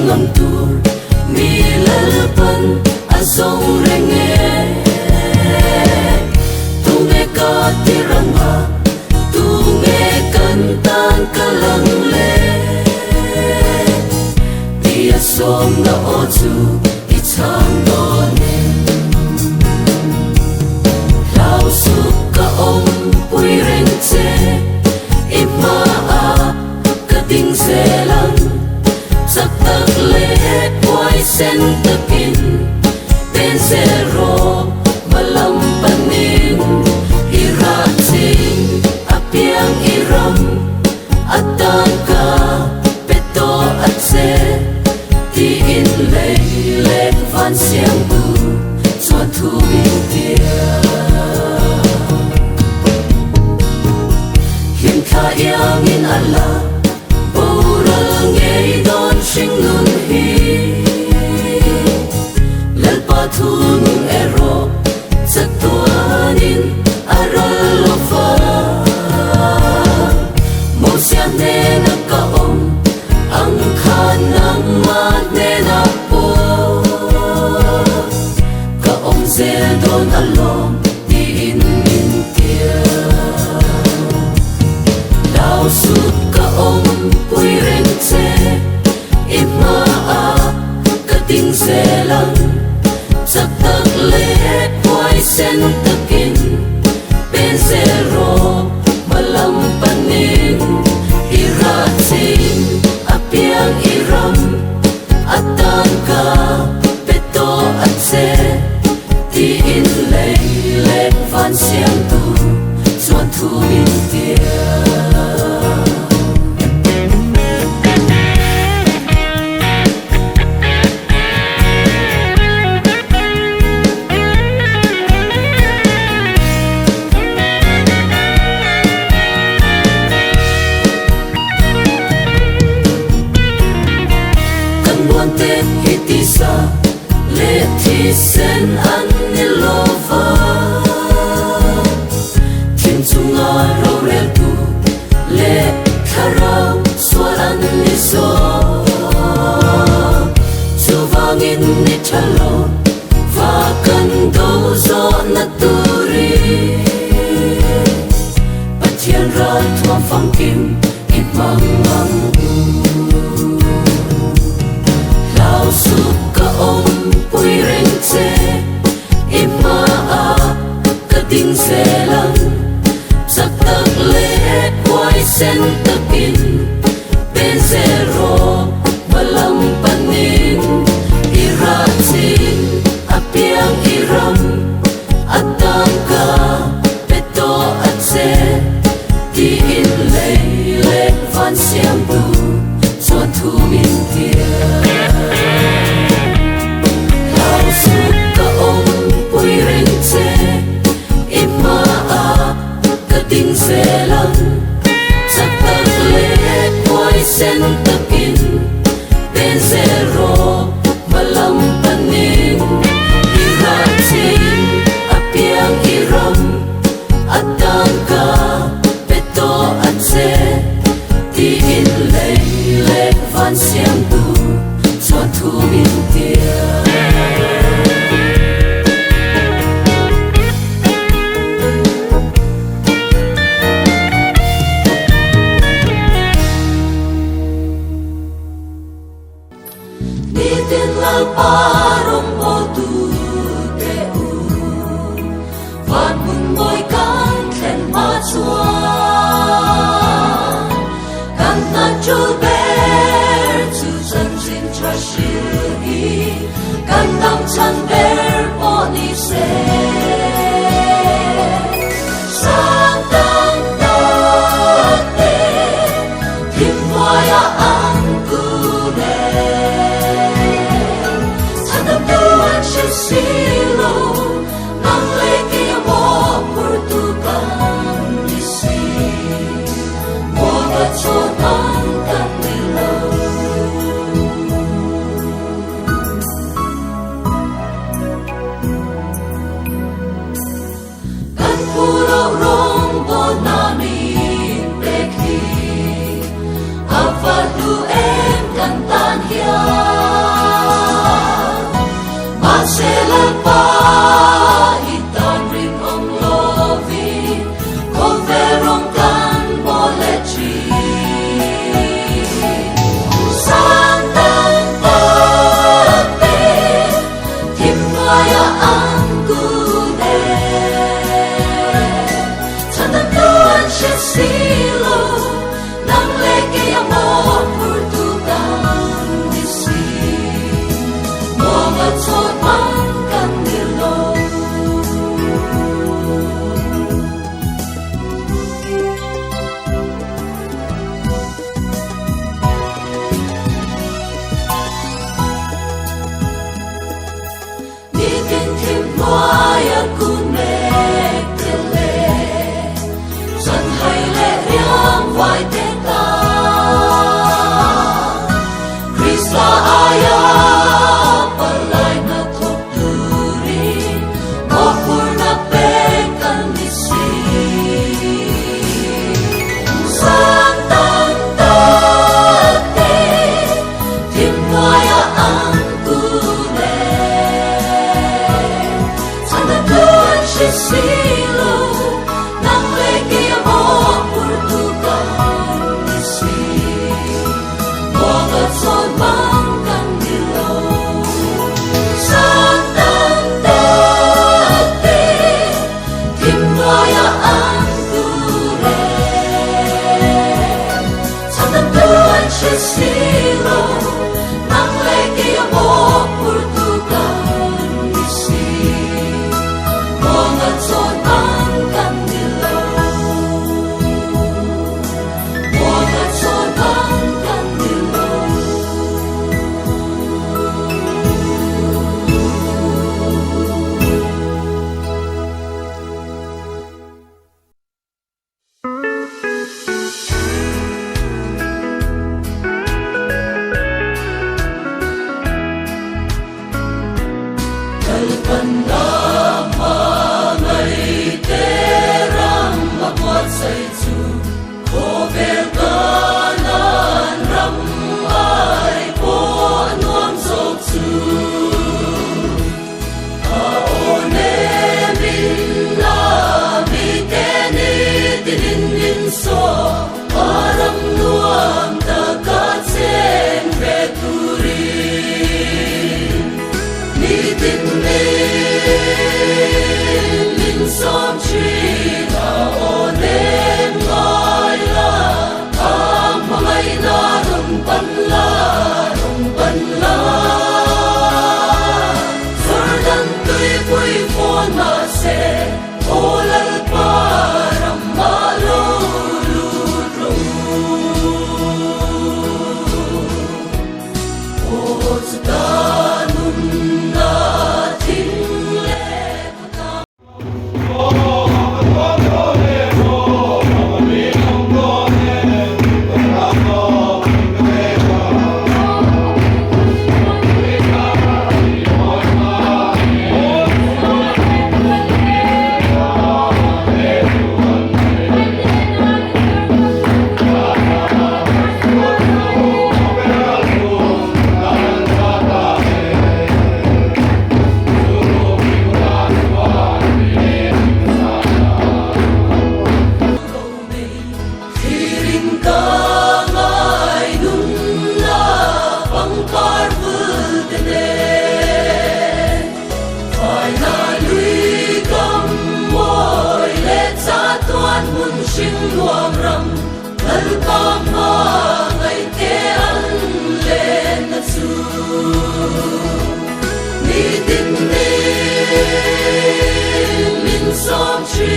ngam tur mi lalpan azong renge tunge ka tiranga tunge kantan kalang le dia som na otu itang done lao su ka om pui reng che ima a ka ding zelang sak tak le poi sen takin ben zero malam panin irating apiang iram atan ka peto at se ti in lei lek van siang bu chuan thu bin tia hiền kha yang in ala boral ngei don sing nun hi lal pa thu nun ero sak tuanin aral lofa mo siang ne na ka om ang khan nang ma ne na po ka om zel don alom ti in min tia lao sut ka om pui reng che ima a ka ting zelang sak tak le poi sen takin ben zero malam panin irating apiang iram atan ka peto at se ti in lei lek van siang tu chuan thu bin tia hitisa le thisen an nilova tin chunga ro rel tu le khara swal an niso chuwangin ni thalo va kan do zo na turi pathian ra thwa phang kim ip mang mang lao su ka om pui reng che ima a ka ding zelang sak tak le poi sen takin ben zero malam panin irating apiang iram atan ka peto at se ti in lei lek van siang tu chuan thu min tia ting zelang sak tak le poi sen takin ben zero malam panin irating apiang iram atan ka peto at se ti in lei lek van siang tu chuan thu bin tia parong po tu te u van mun boy kan khen ma chua kan ta chu ber chu chân jin cha shi hi kan dam chan ber po ni se sang tang ta te kim hoa ya an ku ne silo nang leki mo Portugal disi mo ga chotan kan nilo kan puro rombo nami peki avadu em kan tan hiya min som chi na o nem ngai la am ngai na rung pan la Jordan tui pui phon ma se olal param malo lu o ta nun na thing le ta Sing luam ram lal kam ha ngai te an le na chu ni din ni min som chi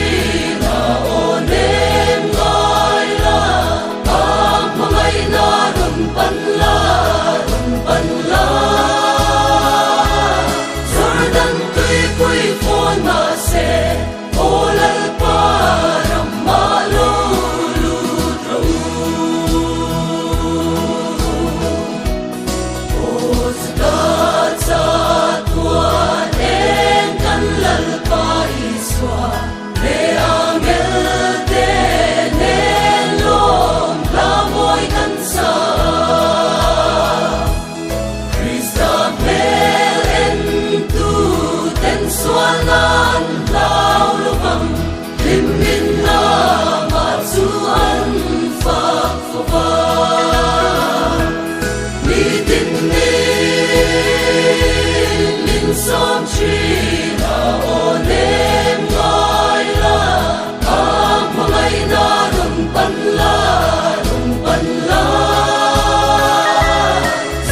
na o nem ngai la am ngai na run pan la Jordan tui pui phon ma se olal param malo Suanan lau luvang limmin na matsuan fakfova ni din ni min som chi na o nem ngai la am ngai na rung pan la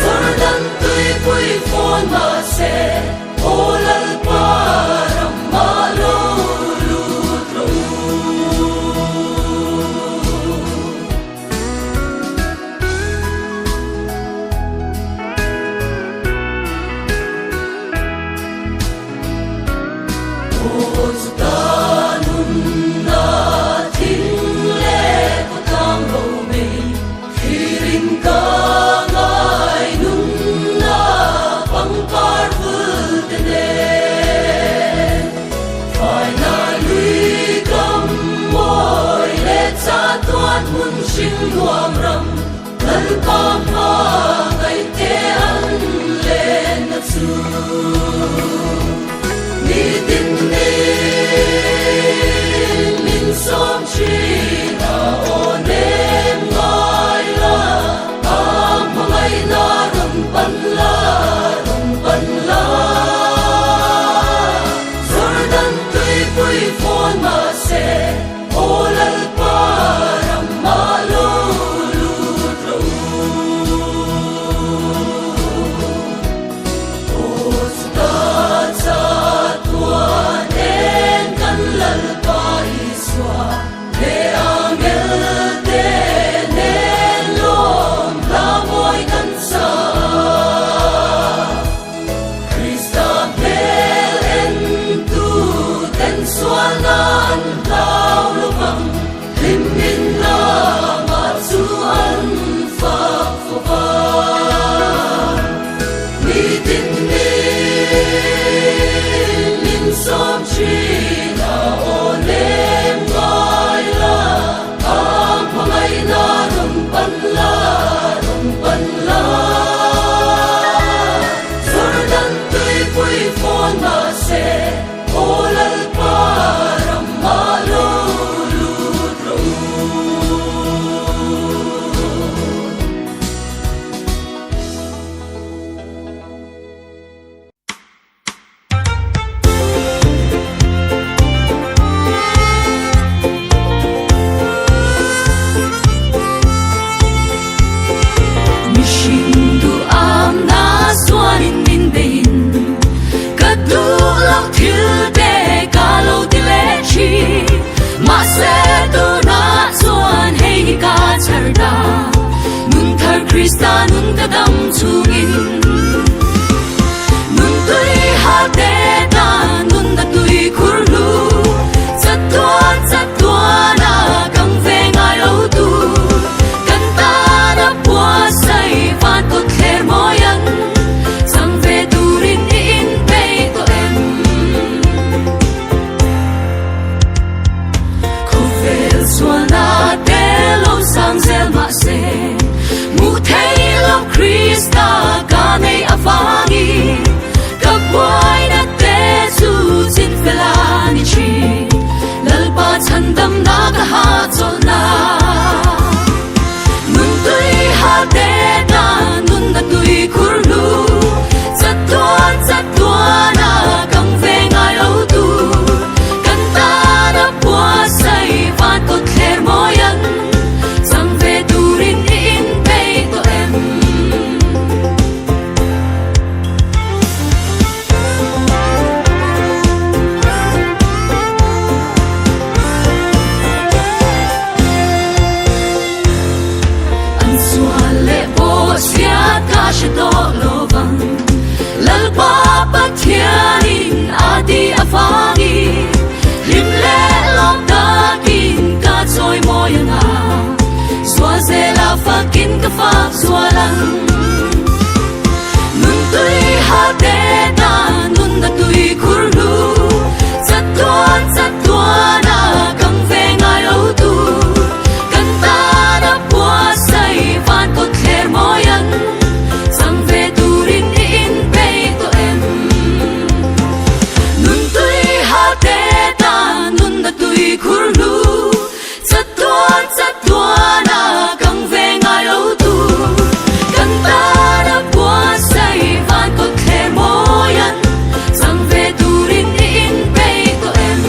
Jordan tui pui phon ma se olal param malo ka phak zualang nun tui ha te ta nun na tui kurlu Zatwa na kang ve ngai lo tu kan ta na bua sai van ko kher moyan sang ve turin in pe to em nun tui ha te ta nun na tui kurlu Zatwa na kang ve ngai lo tu kan ta na bua sai van ko kher moyan sang ve turin in pe to em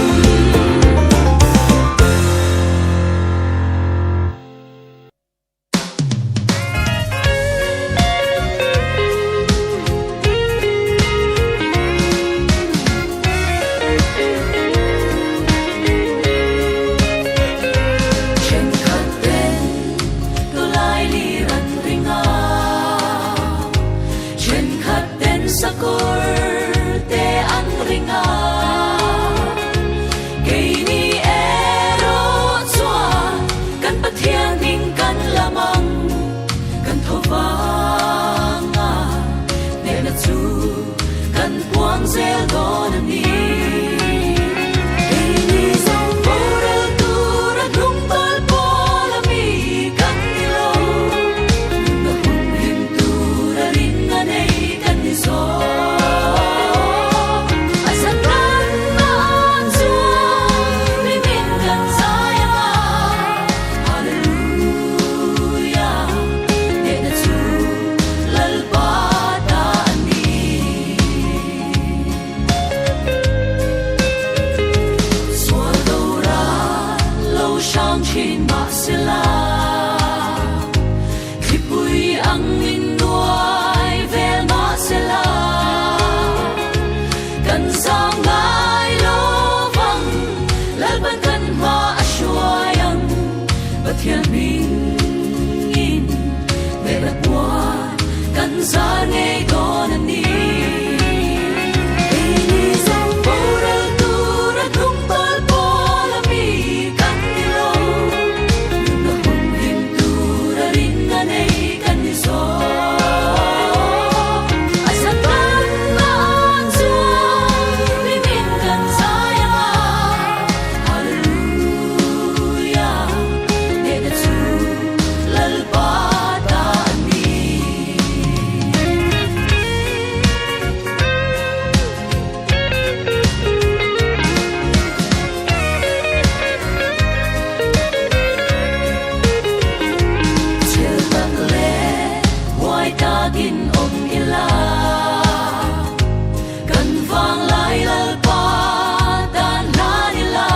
Chen khat ten to lai li ran ringa Chen khat ten sakor te an ringa Kei ni ero chua kan pathian ding kan lamang kan thovanga ne na chu kan puang zel don ani Kei ni zong porel tu ra drum pal pola mi kan ni lo na hum him tu ra rin na nei kan ni so Asatan na chua mi min kan saya Hallelujah ne na chu lal pa ta ani Swal do ra lo shang chin ma sila Khipui ang in nuai vel ma sila Kan sang ngai lo vang lal ban kan ma ashuayang Pathian min in ve rat bua kan za nei don ani Ini zong porel tu ra drum pal pola mi kan ni lo na hum him tu ra rin na nei kan ni so Asatan na chua mi min kan saya Hallelujah ne na chu lal pa ta ani Chill tak le huai ta gin om ila Kan vang lai lal pa tan la nila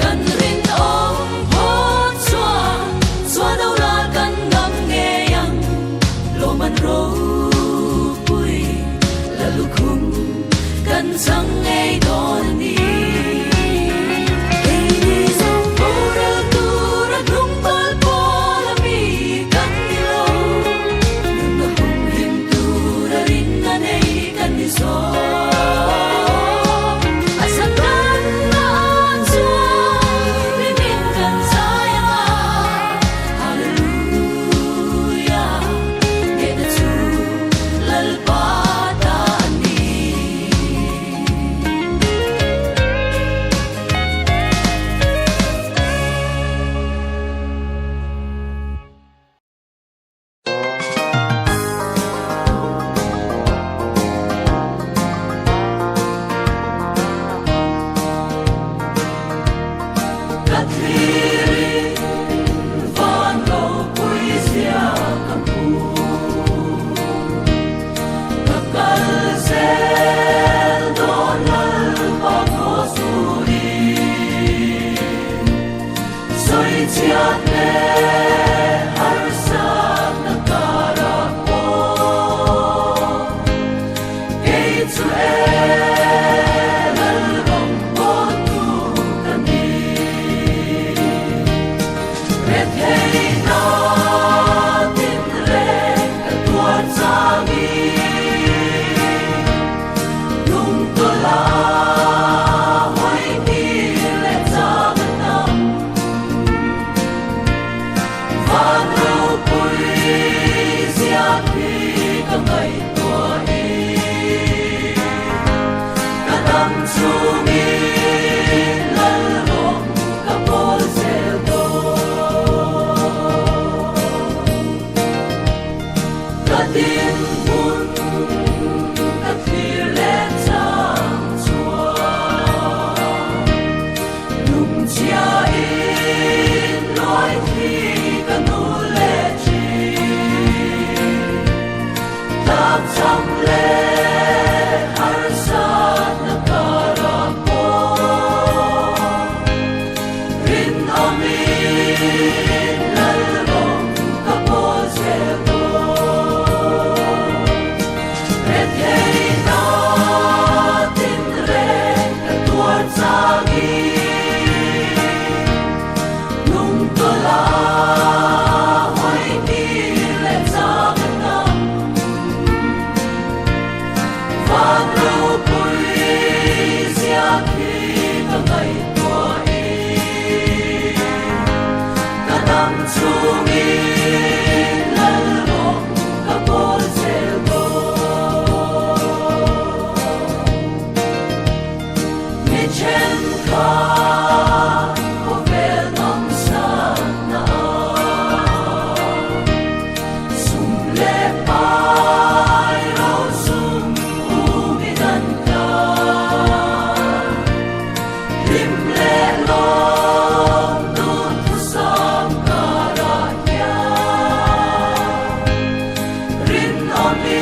Kan rin om hot Xua đâu ra kan ngam nghe yang Lo man ro pui la lu khum Kan sang ngay don ni Kei ni zong porel tu ra drum pal pola mi kan ni lo Na hum him tu ra rin na nei kan ni so Asatan na chua mi min kan saya Hallelujah ne na chu lal pa ta ani ka ngai tua e ka dam chung i lal rong ka pol zel do ka tin mun ka thir le chang chua lung chia in loi thi ka nu le chi tak cham le har sa na ka ra po rin ami lal rong ka po se do ret hei na tin re ka tuar chang i nung to la hoi ni le chang nam van ro pui sia ki ka ngai tua e ka dam chung i lal rong ka pol zel do mi chen ka o vel nong sa na sum le pai ro sum u mi dan ka lim le long nu thu sam ka ra ya rin on mi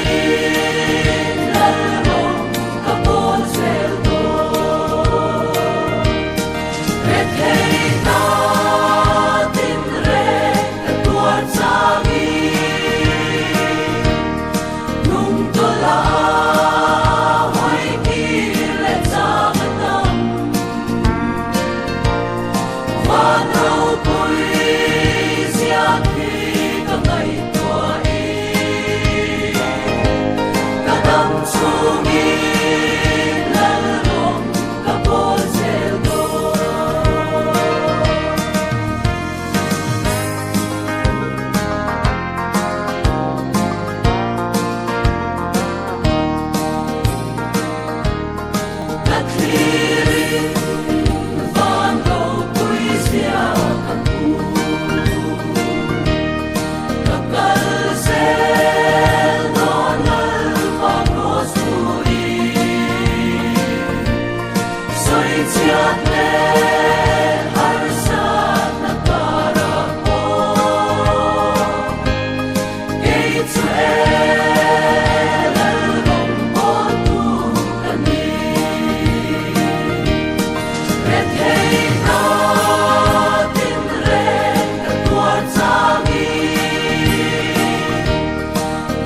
lal rong ka pol zel do ret hei na tin re ka tuar chang i nung to la hoi ni le chang nam van ro pui sia ki ka ngai tua e ka dam chung i lal rong ka pol zel do ka thiri van ro pui sia ka pu ka kal zel do lal pa ro su i soi chiat le har sa na ka ra po ke chu e lal rong po tu ka ni ret hei na tin re ka tuar chang i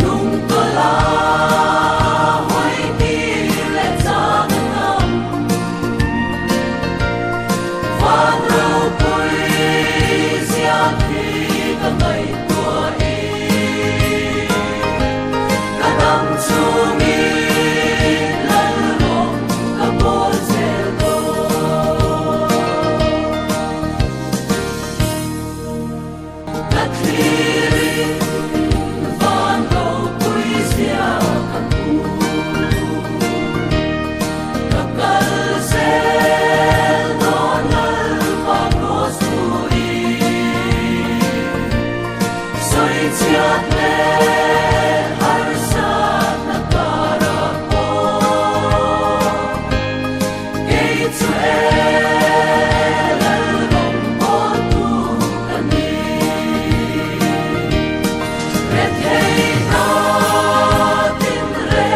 nung to la hoi ni le chang nam van ro pui sia ki ka ngai tua e ka dam chung i lal rong ka pol zel do ka thiri van ro pui sia ka pu ka kal zel do lal pa ro su i soi chiat le har sa na ka ra po ke chu e lal rong po tu ka ni ret hei na tin re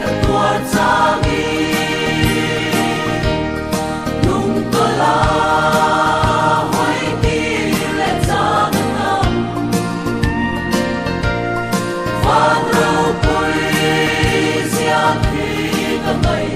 ka tuar chang i nung to la hoi ni le chang nam van ro pui sia ki ka ngai